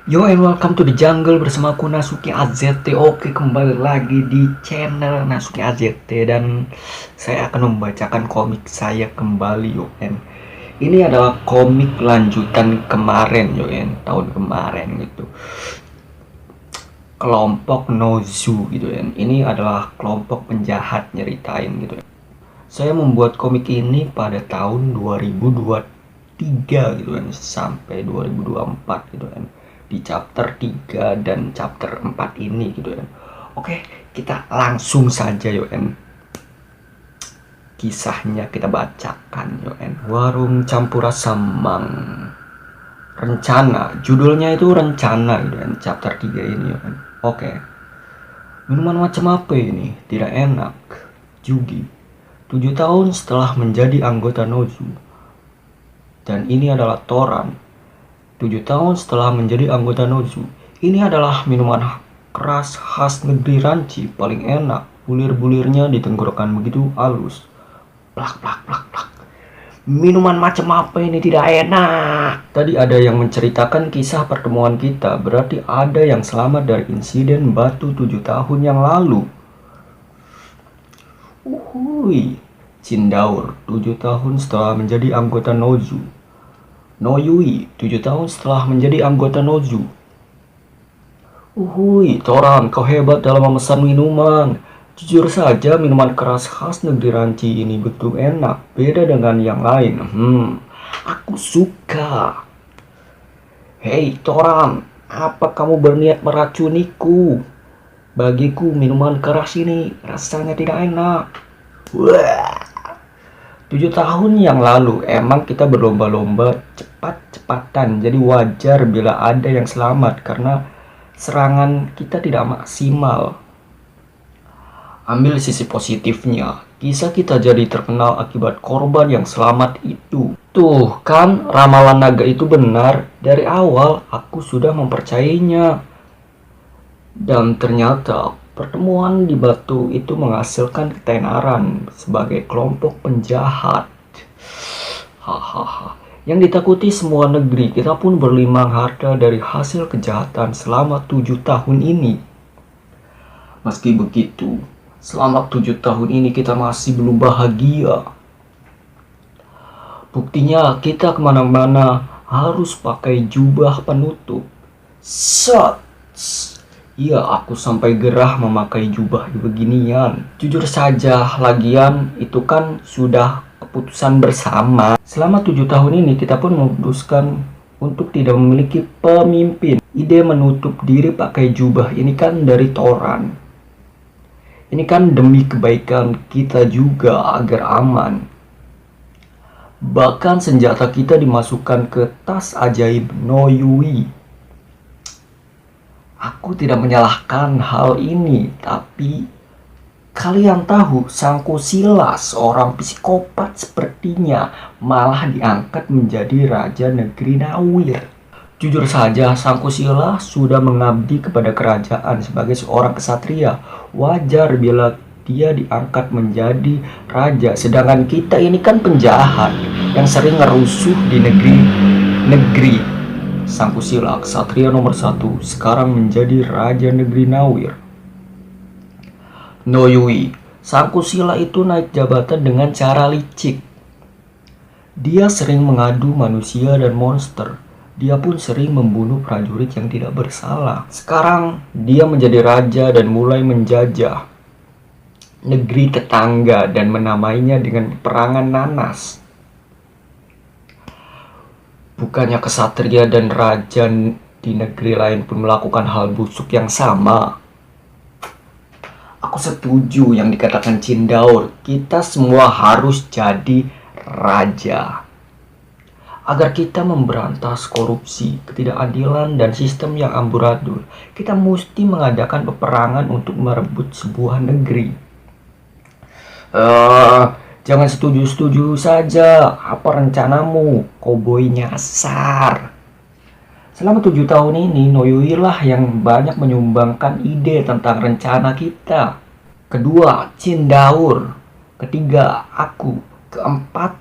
Yo and welcome to the jungle bersama aku Nasuki AZT. Oke, kembali lagi di channel Nasuki AZT dan saya akan membacakan komik saya kembali yo en. Ini adalah komik lanjutan kemarin yo en, tahun kemarin gitu. Kelompok Nozu gitu en. Ini adalah kelompok penjahat nyeritain gitu. Saya membuat komik ini pada tahun 2023 gitu kan sampai 2024 gitu kan di chapter 3 dan chapter 4 ini gitu kan. Oke, kita langsung saja yuk kan. Kisahnya kita bacakan yuk kan. Warung Campura Samang. Rencana, judulnya itu rencana gitu kan chapter 3 ini yuk kan. Oke. Minuman macam apa ini? Tidak enak. Jugi. 7 tahun setelah menjadi anggota Nozu. Dan ini adalah Toran. 7 tahun setelah menjadi anggota Nozu. Ini adalah minuman keras khas negeri Ranci, paling enak. Bulir-bulirnya di tenggorokan begitu halus. Plak plak plak plak. Minuman macam apa ini tidak enak? Tadi ada yang menceritakan kisah pertemuan kita. Berarti ada yang selamat dari insiden batu 7 tahun yang lalu. Uhui, Cindaur, 7 tahun setelah menjadi anggota Nozu. Noyui, 7 tahun setelah menjadi anggota Nozu. Uhui, Toran, kau hebat dalam memesan minuman. Jujur saja, minuman keras khas negeri Ranci ini betul enak, beda dengan yang lain. Aku suka. Hei, Toran, apa kamu berniat meracuniku? Bagiku minuman keras ini rasanya tidak enak. Wah. 7 tahun yang lalu emang kita berlomba-lomba cepat-cepatan. Jadi wajar bila ada yang selamat karena serangan kita tidak maksimal. Ambil sisi positifnya. Kisah kita jadi terkenal akibat korban yang selamat itu. Tuh kan ramalan naga itu benar. Dari awal aku sudah mempercayainya. Dan ternyata pertemuan di batu itu menghasilkan ketenaran sebagai kelompok penjahat. Hahaha. Yang ditakuti semua negeri, kita pun berlimpah harta dari hasil kejahatan selama 7 tahun ini. Meski begitu, selama 7 tahun ini kita masih belum bahagia. Buktinya kita kemana-mana harus pakai jubah penutup. Set. Iya, aku sampai gerah memakai jubah beginian. Jujur saja, lagian itu kan sudah keputusan bersama. Selama 7 tahun ini kita pun memutuskan untuk tidak memiliki pemimpin. Ide menutup diri pakai jubah ini kan dari Toran. Ini kan demi kebaikan kita juga agar aman. Bahkan senjata kita dimasukkan ke tas ajaib Noyui. Aku tidak menyalahkan hal ini, tapi kalian tahu Sangkosila seorang psikopat sepertinya malah diangkat menjadi raja negeri Nawir. Jujur saja Sangkosila sudah mengabdi kepada kerajaan sebagai seorang kesatria. Wajar bila dia diangkat menjadi raja, sedangkan kita ini kan penjahat yang sering ngerusuh di negeri. Sangkosila, ksatria nomor 1, sekarang menjadi raja negeri Nawir. Noyui, Sangkosila itu naik jabatan dengan cara licik. Dia sering mengadu manusia dan monster. Dia pun sering membunuh prajurit yang tidak bersalah. Sekarang dia menjadi raja dan mulai menjajah negeri tetangga dan menamainya dengan peperangan nanas. Bukannya kesatria dan raja di negeri lain pun melakukan hal busuk yang sama. Aku setuju yang dikatakan Cindaur. Kita semua harus jadi raja. Agar kita memberantas korupsi, ketidakadilan, dan sistem yang amburadul, kita mesti mengadakan peperangan untuk merebut sebuah negeri. Jangan setuju-setuju saja. Apa rencanamu, koboi nyasar? Selama 7 tahun ini, Noyui lah yang banyak menyumbangkan ide tentang rencana kita. Kedua, Cindaur. Ketiga, aku. Keempat,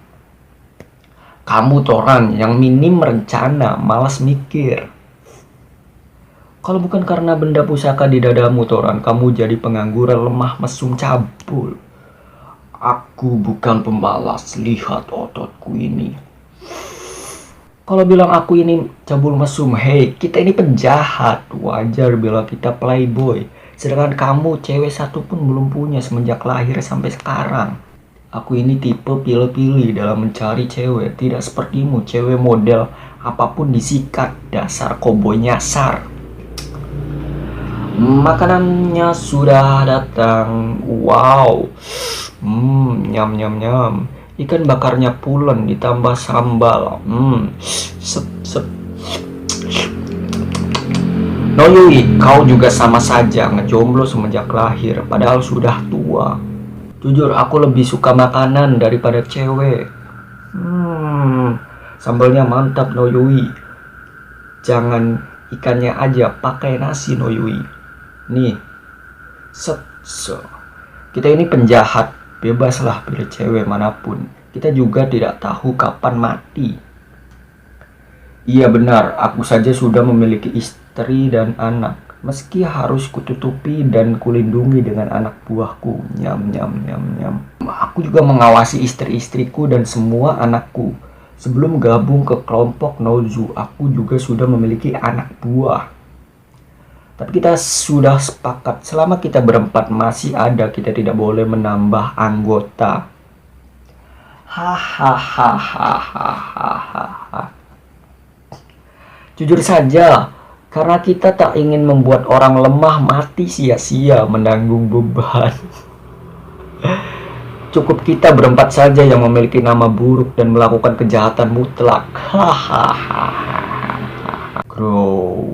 kamu Toran yang minim rencana, malas mikir. Kalau bukan karena benda pusaka di dadamu, Toran, kamu jadi pengangguran lemah mesum cabul. Aku bukan pemalas, lihat ototku ini. Kalau bilang aku ini cabul mesum, hei, kita ini penjahat. Wajar bila kita playboy. Sedangkan kamu cewek satu pun belum punya semenjak lahir sampai sekarang. Aku ini tipe pilih-pilih dalam mencari cewek. Tidak sepertimu, cewek model apapun disikat. Dasar koboi nyasar. Makanannya sudah datang. Wow. Nyam nyam nyam. Ikan bakarnya pulen ditambah sambal. Sep sep. Noyui, kau juga sama saja ngejomblo semenjak lahir, padahal sudah tua. Jujur, aku lebih suka makanan daripada cewek. Sambalnya mantap, Noyui. Jangan ikannya aja, pakai nasi, Noyui. Nih, set. Kita ini penjahat, bebaslah pilih cewek manapun. Kita juga tidak tahu kapan mati. Iya benar, aku saja sudah memiliki istri dan anak. Meski harus kututupi dan kulindungi dengan anak buahku. Nyam nyam nyam nyam. Aku juga mengawasi istri-istriku dan semua anakku. Sebelum gabung ke kelompok Nozu, aku juga sudah memiliki anak buah. Tapi kita sudah sepakat, selama kita berempat masih ada, kita tidak boleh menambah anggota. Hahaha. Jujur saja, karena kita tak ingin membuat orang lemah mati sia-sia menanggung beban. Cukup kita berempat saja yang memiliki nama buruk dan melakukan kejahatan mutlak. Hahaha. Grow.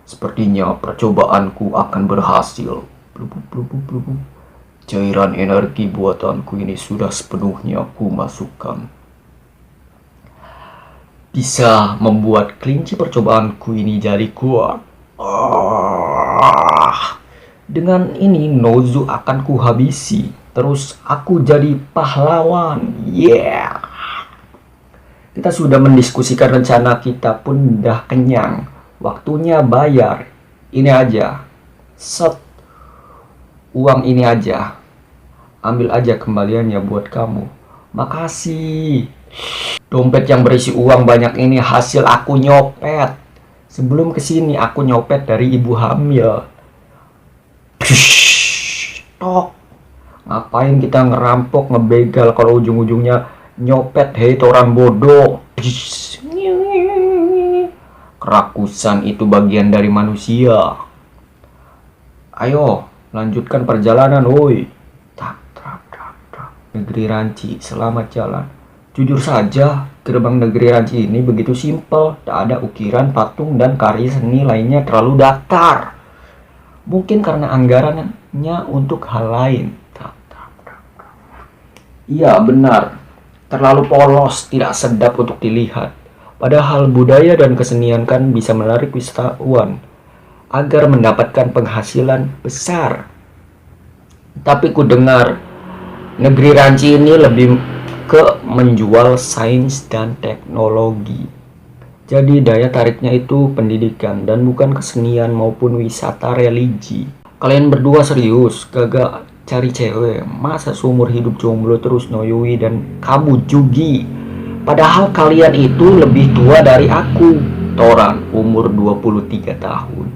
Sepertinya percobaanku akan berhasil. Cairan energi buatanku ini sudah sepenuhnya aku masukkan. Bisa membuat kelinci percobaanku ini jadi kuat. Dengan ini Nozu akan kuhabisi. Terus aku jadi pahlawan. Yeah. Kita sudah mendiskusikan rencana, kita pun udah kenyang. Waktunya bayar. Ini aja. Set. Uang ini aja. Ambil aja kembaliannya buat kamu. Makasih. Dompet yang berisi uang banyak ini hasil aku nyopet. Sebelum kesini aku nyopet dari ibu hamil. Tok. Ngapain kita ngerampok, ngebegal kalau ujung-ujungnya nyopet, hei toran bodoh. Kerakusan itu bagian dari manusia. Ayo, lanjutkan perjalanan, woi. Negeri Ranci, selamat jalan. Jujur saja, gerbang negeri Ranci ini begitu simpel. Tak ada ukiran, patung, dan karya seni lainnya terlalu datar. Mungkin karena anggarannya untuk hal lain. Iya, benar. Terlalu polos, tidak sedap untuk dilihat. Padahal budaya dan kesenian kan bisa menarik wisatawan agar mendapatkan penghasilan besar. Tapi ku dengar negeri Ranci ini lebih ke menjual sains dan teknologi. Jadi daya tariknya itu pendidikan dan bukan kesenian maupun wisata religi. Kalian berdua serius kagak cari cewek? Masa seumur hidup jomblo terus, Noyui dan kamu Jugi? Padahal kalian itu lebih tua dari aku. Toran, umur 23 tahun.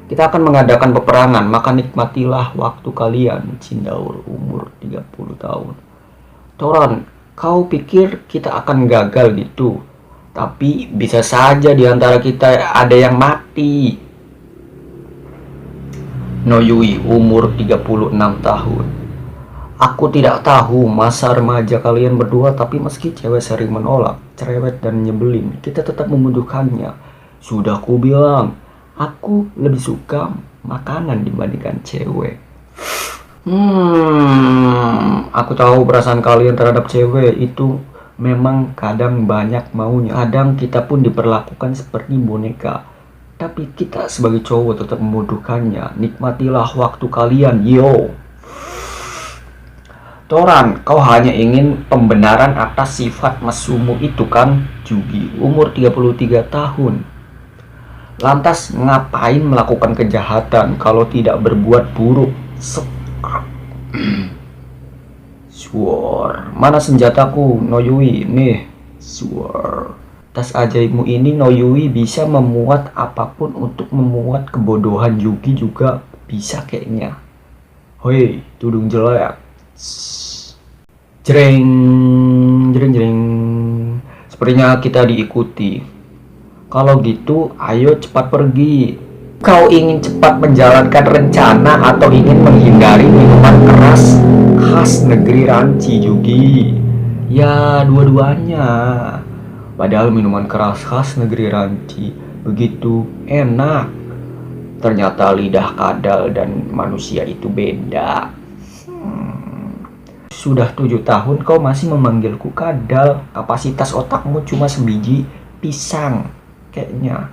Kita akan mengadakan peperangan, maka nikmatilah waktu kalian. Cindaur, umur 30 tahun. Toran, kau pikir kita akan gagal gitu? Tapi bisa saja di antara kita ada yang mati. Noyui, umur 36 tahun. Aku tidak tahu masa remaja kalian berdua, tapi meski cewek sering menolak, cerewet dan nyebelin, kita tetap membutuhkannya. Sudah ku bilang, aku lebih suka makanan dibandingkan cewek. Aku tahu perasaan kalian terhadap cewek itu memang kadang banyak maunya. Kadang kita pun diperlakukan seperti boneka. Tapi kita sebagai cowok tetap membutuhkannya. Nikmatilah waktu kalian, yo. Toran, kau hanya ingin pembenaran atas sifat mesummu itu kan, Jugi, umur 33 tahun. Lantas ngapain melakukan kejahatan kalau tidak berbuat buruk? Suar, mana senjataku, Noyui? Nih, suar. Tas ajaibmu ini, Noyui, bisa memuat apapun. Untuk memuat kebodohan Yugi juga bisa kayaknya. Hoi, tudung jelek. Jreng, jreng, jreng. Sepertinya kita diikuti. Kalau gitu, ayo cepat pergi. Kau ingin cepat menjalankan rencana atau ingin menghindari minuman keras khas negeri Ranci, Yugi? Ya, dua-duanya. Padahal minuman keras khas negeri Ranci begitu enak. Ternyata lidah kadal dan manusia itu beda. Sudah 7 tahun kau masih memanggilku kadal. Kapasitas otakmu cuma sebiji pisang kayaknya.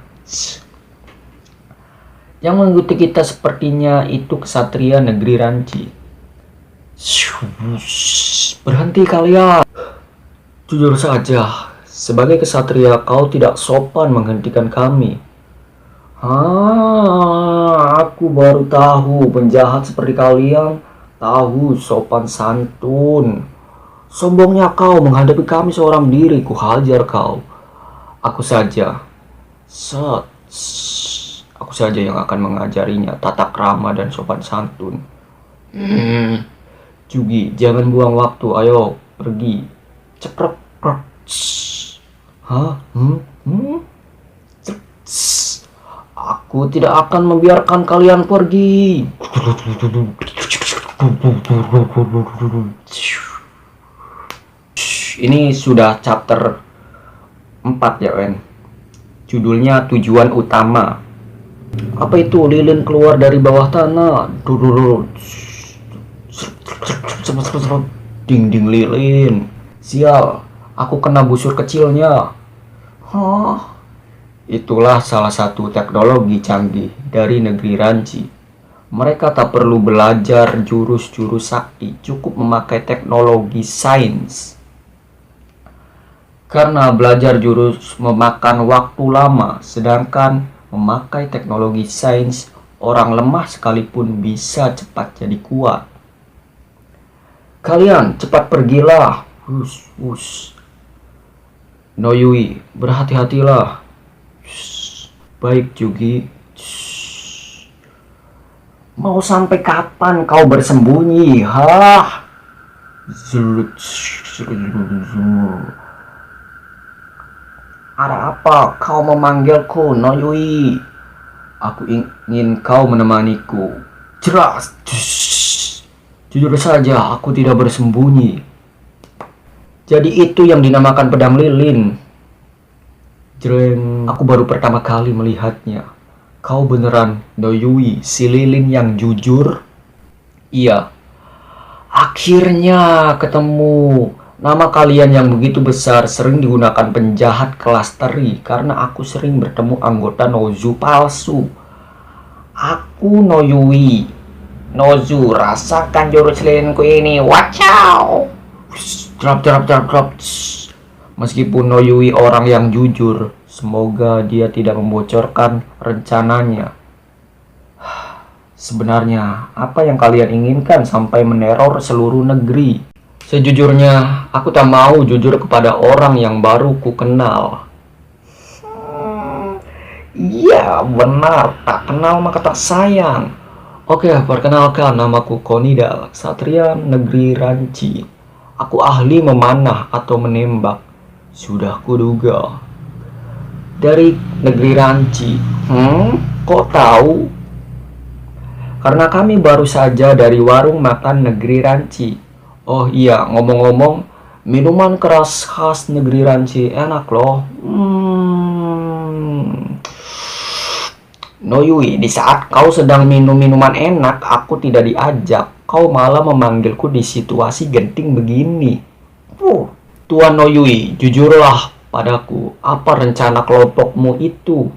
Yang mengikuti kita sepertinya itu kesatria negeri Ranci. Berhenti kalian. Jujur saja, sebagai kesatria kau tidak sopan menghentikan kami. Aku baru tahu penjahat seperti kalian tahu sopan santun. Sombongnya kau menghadapi kami seorang diri, ku hajar kau. Aku saja yang akan mengajarinya tata krama dan sopan santun. Jugi, jangan buang waktu, ayo pergi. Ceprek. Aku tidak akan membiarkan kalian pergi. Ini sudah chapter 4 ya, Wen. Judulnya tujuan utama. Apa itu? Lilin keluar dari bawah tanah. Ding lilin. Sial, aku kena busur kecilnya. Itulah salah satu teknologi canggih dari negeri Ranci. Mereka tak perlu belajar jurus-jurus sakti, cukup memakai teknologi sains. Karena belajar jurus memakan waktu lama, sedangkan memakai teknologi sains, orang lemah sekalipun bisa cepat jadi kuat. Kalian cepat pergilah. Noyui, berhati-hatilah. Baik, Yugi. Mau sampai kapan kau bersembunyi? Ada apa kau memanggilku, Noyui? Aku ingin kau menemaniku. Jelas. Jujur saja, aku tidak bersembunyi. Jadi itu yang dinamakan pedang lilin. Jreng, aku baru pertama kali melihatnya. Kau beneran Noyui, si lilin yang jujur? Iya. Akhirnya ketemu. Nama kalian yang begitu besar sering digunakan penjahat kelas teri karena aku sering bertemu anggota Nozu palsu. Aku Noyui. Nozu, rasakan jurus lilinku ini. Wacau. Drop. Meskipun Noyui orang yang jujur, semoga dia tidak membocorkan rencananya. Sebenarnya, apa yang kalian inginkan sampai meneror seluruh negeri? Sejujurnya, aku tak mau jujur kepada orang yang baru ku kenal. Iya, benar. Tak kenal maka tak sayang. Oke, perkenalkan, namaku Konida, Satria Negeri Ranci. Aku ahli memanah atau menembak. Sudah kuduga. Dari negeri Ranci. Kok tahu? Karena kami baru saja dari warung makan negeri Ranci. Oh iya, ngomong-ngomong, minuman keras khas negeri Ranci enak loh. Noyui, di saat kau sedang minum minuman enak, aku tidak diajak. Kau malah memanggilku di situasi genting begini. Tuan Noyui, jujurlah padaku, apa rencana kelompokmu itu?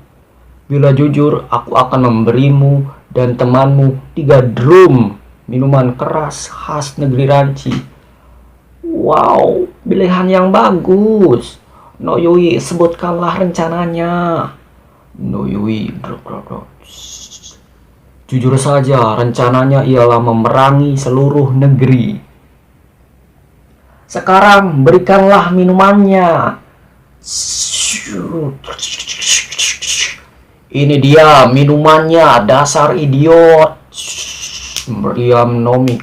Bila jujur, aku akan memberimu dan temanmu 3 drum minuman keras khas negeri Ranci. Wow, pilihan yang bagus. Noyui, sebutkanlah rencananya. Noyui, jujur saja, rencananya ialah memerangi seluruh negeri. Sekarang berikanlah minumannya. Ini dia minumannya, dasar idiot. Meriam Nomik.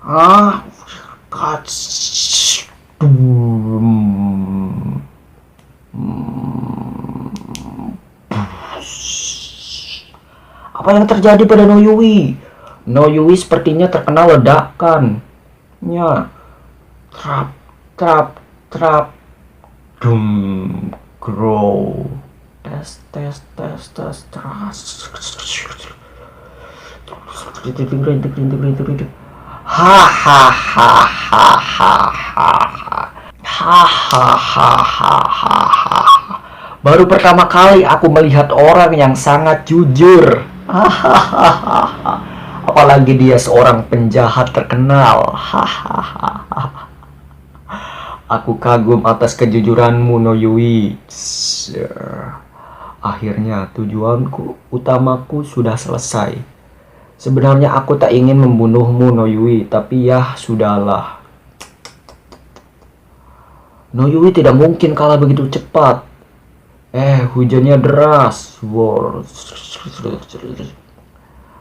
Ah, apa yang terjadi pada Noyui? Noyui sepertinya terkena ledakan. Ya, trap, trap, trap, dum, grow, tes, tes, tes, tes, tes, hahaha. Baru pertama kali aku melihat orang yang sangat jujur. Hahaha. Apalagi dia seorang penjahat terkenal. Hahaha. Aku kagum atas kejujuranmu, Noyui. Akhirnya tujuanku utamaku sudah selesai. Sebenarnya aku tak ingin membunuhmu, Noyui, tapi ya sudahlah. Noyui tidak mungkin kalah begitu cepat. Hujannya deras.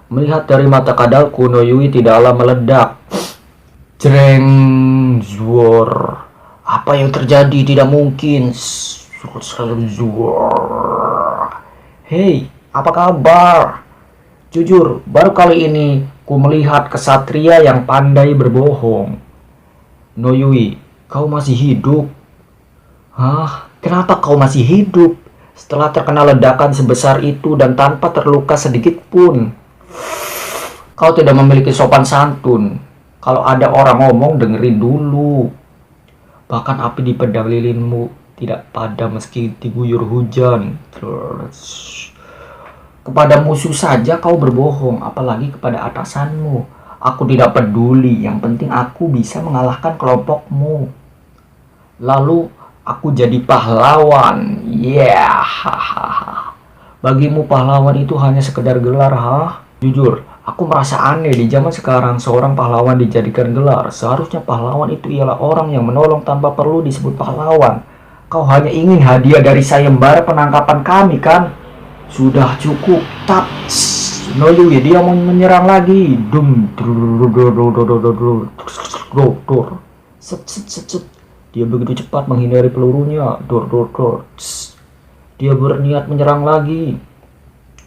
Melihat dari mata kadalku, Noyui tidaklah meledak. Jreng, zuor. Apa yang terjadi? Tidak mungkin. Hei, apa kabar? Jujur, baru kali ini ku melihat kesatria yang pandai berbohong. Noyui, kau masih hidup? Hah? Kenapa kau masih hidup? Setelah terkena ledakan sebesar itu dan tanpa terluka sedikit pun. Kau tidak memiliki sopan santun. Kalau ada orang ngomong, dengerin dulu. Bahkan api di pedang lilinmu tidak padam meski diguyur hujan. Kepada musuh saja kau berbohong, apalagi kepada atasanmu. Aku tidak peduli, yang penting aku bisa mengalahkan kelompokmu. Lalu aku jadi pahlawan. Hahaha. Bagimu pahlawan itu hanya sekedar gelar, Jujur, aku merasa aneh di zaman sekarang seorang pahlawan dijadikan gelar. Seharusnya pahlawan itu ialah orang yang menolong tanpa perlu disebut pahlawan. Kau hanya ingin hadiah dari sayembara penangkapan kami, kan? Sudah cukup. Tap. Noyui, dia mau menyerang lagi. Dia begitu cepat menghindari pelurunya. Dia berniat menyerang lagi.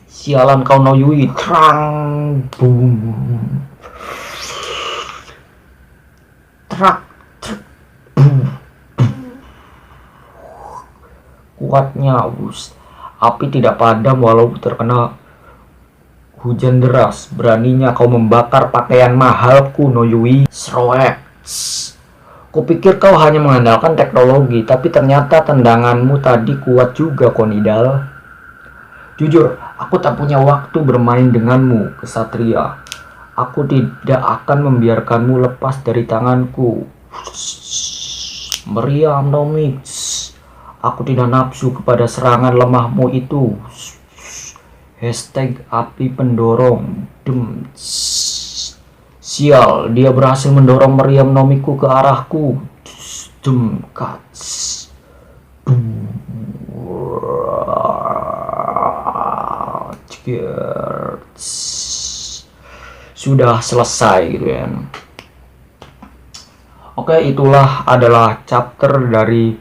Sialan kau, Noyui. Trang. Boom. Trak. Kuatnya, api tidak padam walau terkena hujan deras. Beraninya kau membakar pakaian mahalku, Noyui. Sroek. Kupikir kau hanya mengandalkan teknologi, tapi ternyata tendanganmu tadi kuat juga, Konidal. Jujur, aku tak punya waktu bermain denganmu, kesatria. Aku tidak akan membiarkanmu lepas dari tanganku. Meriam Nomik. Aku tidak nafsu kepada serangan lemahmu itu. Hashtag api pendorong. Sial, dia berhasil mendorong meriam Nomiku ke arahku. Sudah selesai gitu ya. Oke, itulah adalah chapter dari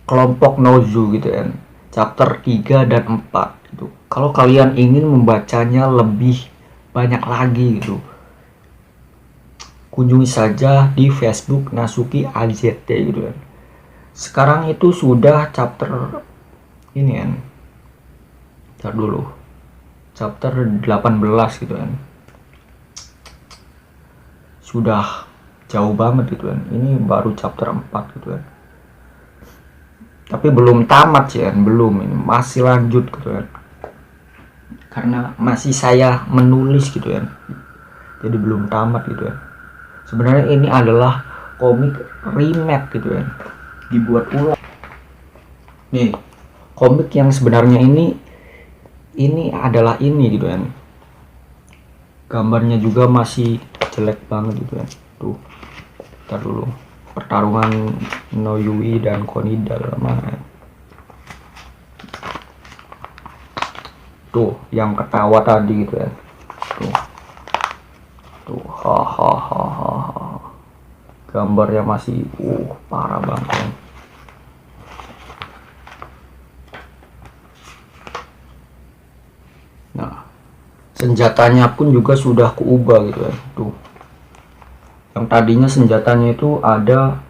kelompok Nozu gitu kan. Chapter 3 dan 4 gitu. Kalau kalian ingin membacanya lebih banyak lagi gitu, kunjungi saja di Facebook Nasuki AZT gitu kan. Sekarang itu sudah chapter ini kan. Ntar dulu. Chapter 18 gitu kan. Sudah jauh banget gitu kan. Ini baru chapter 4 gitu kan. Tapi belum tamat sih kan, belum, ini masih lanjut gitu kan. Karena masih saya menulis gitu kan. Jadi belum tamat gitu kan. Sebenarnya ini adalah komik remake gitu kan, dibuat ulang. Nih, komik yang sebenarnya ini adalah ini gitu kan. Gambarnya juga masih jelek banget gitu kan. Tuh, ntar dulu. Pertarungan Noyui dan Konida mana? Tuh, yang ketawa tadi gitu kan. Tuh, hahaha. Gambarnya masih parah banget kan. Nah, senjatanya pun juga sudah kuubah gitu kan. Tuh, yang tadinya senjatanya itu ada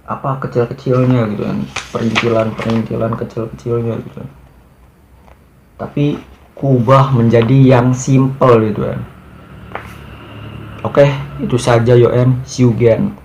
apa kecil-kecilnya gitu kan, perintilan kecil-kecilnya gitu kan. Tapi kuubah menjadi yang simple gitu kan. Oke, itu saja Yoen. See you again.